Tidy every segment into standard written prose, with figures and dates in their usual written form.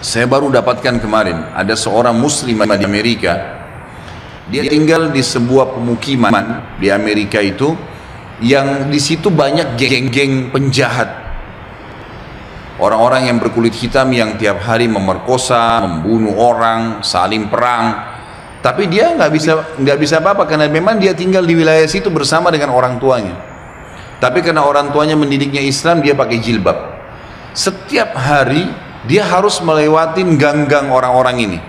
Saya baru dapatkan kemarin, ada seorang muslim di Amerika. Dia tinggal di sebuah pemukiman di Amerika itu, yang di situ banyak geng-geng penjahat, orang-orang yang berkulit hitam yang tiap hari memerkosa, membunuh orang, saling perang. Tapi dia nggak bisa apa-apa karena memang dia tinggal di wilayah situ bersama dengan orang tuanya. Tapi karena orang tuanya mendidiknya Islam, dia pakai jilbab. Setiap hari dia harus melewatin gang-gang orang-orang ini.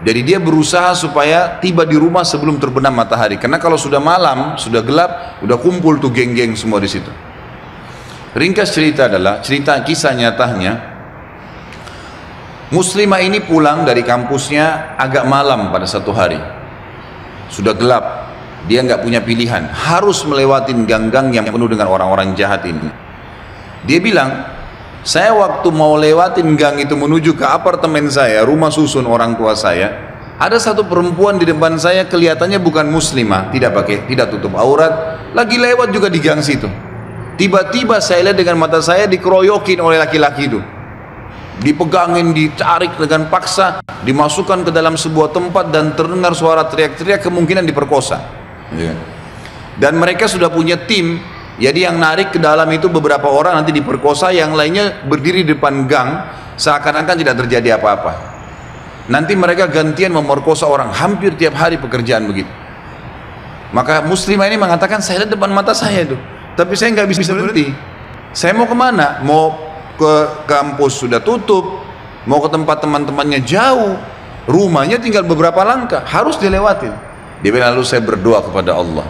Jadi dia berusaha supaya tiba di rumah sebelum terbenam matahari. Karena kalau sudah malam, sudah gelap, udah kumpul tuh geng-geng semua di situ. Ringkas cerita adalah, cerita kisah nyatanya, muslimah ini pulang dari kampusnya agak malam pada satu hari. Sudah gelap, dia nggak punya pilihan, harus melewatin gang-gang yang penuh dengan orang-orang jahat ini. Dia bilang, saya waktu mau lewatin gang itu menuju ke apartemen saya, rumah susun orang tua saya, ada satu perempuan di depan saya, kelihatannya bukan muslimah, tidak tutup aurat, lagi lewat juga di gang situ. Tiba-tiba saya lihat dengan mata saya dikeroyokin oleh laki-laki itu, dipegangin, ditarik dengan paksa, dimasukkan ke dalam sebuah tempat dan terdengar suara teriak-teriak, kemungkinan diperkosa. Dan mereka sudah punya tim. Jadi yang narik ke dalam itu beberapa orang, nanti diperkosa, yang lainnya berdiri di depan gang seakan-akan tidak terjadi apa-apa. Nanti mereka gantian memerkosa orang, hampir tiap hari pekerjaan begitu. Maka muslimah ini mengatakan, saya lihat depan mata saya itu, tapi saya nggak bisa berhenti. Saya mau kemana? Mau ke kampus sudah tutup, mau ke tempat teman-temannya jauh, rumahnya tinggal beberapa langkah, harus dilewatin. Dia bilang, lalu saya berdoa kepada Allah,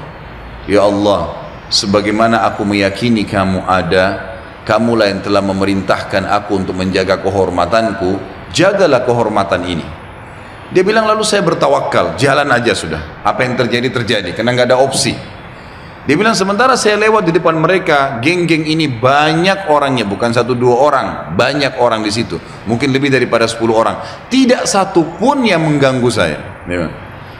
ya Allah, sebagaimana aku meyakini kamu ada, kamulah yang telah memerintahkan aku untuk menjaga kehormatanku, jagalah kehormatan ini. Dia bilang, lalu saya bertawakal, jalan aja sudah, apa yang terjadi terjadi, karena nggak ada opsi. Dia bilang, sementara saya lewat di depan mereka, geng-geng ini banyak orangnya, bukan satu dua orang, banyak orang di situ, mungkin lebih daripada 10 orang, tidak satu pun yang mengganggu saya.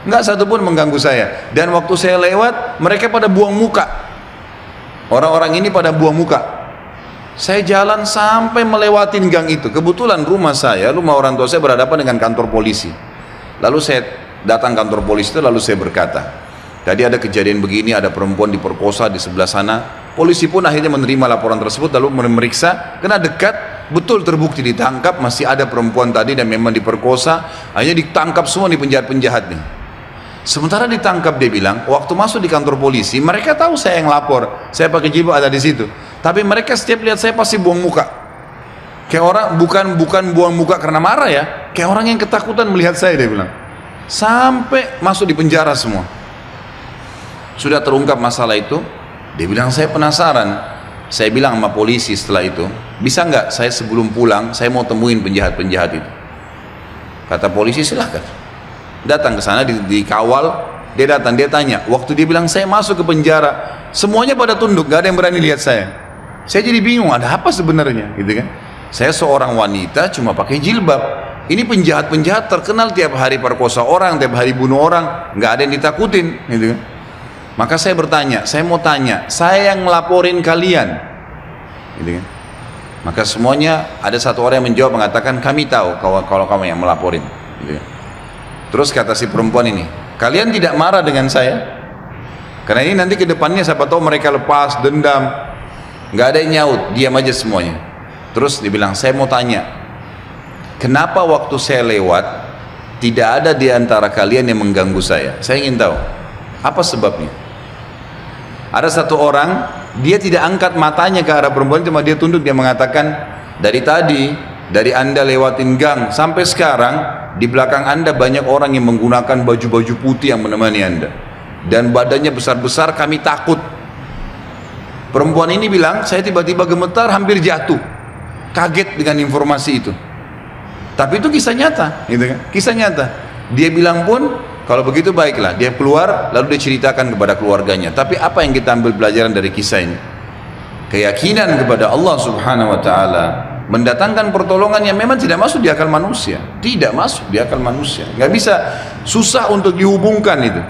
Nggak satu pun mengganggu saya. Dan waktu saya lewat, mereka pada buang muka. Orang-orang ini pada buang muka. Saya jalan sampai melewatin gang itu. Kebetulan rumah saya, rumah orang tua saya berhadapan dengan kantor polisi. Lalu saya datang kantor polisi itu, lalu saya berkata, tadi ada kejadian begini, ada perempuan diperkosa di sebelah sana. Polisi pun akhirnya menerima laporan tersebut, lalu memeriksa, kena dekat, betul terbukti ditangkap, masih ada perempuan tadi dan memang diperkosa. Akhirnya ditangkap semua di penjahat-penjahat nih. Sementara ditangkap, dia bilang, waktu masuk di kantor polisi, mereka tahu saya yang lapor, saya pakai jilbab ada di situ. Tapi mereka setiap lihat saya pasti buang muka. Kayak orang, bukan buang muka karena marah ya, kayak orang yang ketakutan melihat saya, dia bilang. Sampai masuk di penjara semua. Sudah terungkap masalah itu, dia bilang, saya penasaran. Saya bilang sama polisi setelah itu, bisa nggak saya sebelum pulang, saya mau temuin penjahat-penjahat itu. Kata polisi, silahkan. Datang ke sana, dikawal, dia datang, dia tanya, waktu dia bilang saya masuk ke penjara, semuanya pada tunduk, gak ada yang berani lihat saya. Saya jadi bingung, ada apa sebenarnya, gitu kan? Saya seorang wanita cuma pakai jilbab, ini penjahat-penjahat terkenal tiap hari perkosa orang, tiap hari bunuh orang, gak ada yang ditakutin, gitu kan? Maka saya bertanya, saya mau tanya, saya yang ngelaporin kalian, gitu kan? Maka semuanya, ada satu orang yang menjawab, mengatakan, kami tahu kalau kamu yang melaporin, gitu kan? Terus kata si perempuan ini, kalian tidak marah dengan saya? Karena ini nanti ke depannya siapa tahu mereka lepas dendam. Nggak ada yang nyaut, diam aja semuanya. Terus dibilang, saya mau tanya, kenapa waktu saya lewat tidak ada di antara kalian yang mengganggu saya? Saya ingin tahu apa sebabnya. Ada satu orang, dia tidak angkat matanya ke arah perempuan, cuma dia tunduk, dia mengatakan, dari tadi, dari anda lewatin gang sampai sekarang, di belakang anda banyak orang yang menggunakan baju-baju putih yang menemani anda, dan badannya besar-besar, kami takut. Perempuan ini bilang, saya tiba-tiba gemetar, hampir jatuh, kaget dengan informasi itu. Tapi itu kisah nyata, gitu kan? Kisah nyata. Dia bilang pun, kalau begitu baiklah, dia keluar, lalu dia ceritakan kepada keluarganya. Tapi apa yang kita ambil pelajaran dari kisah ini? Keyakinan kepada Allah Subhanahu Wa Taala mendatangkan pertolongan yang memang tidak masuk di akal manusia, tidak masuk di akal manusia, nggak bisa, susah untuk dihubungkan itu.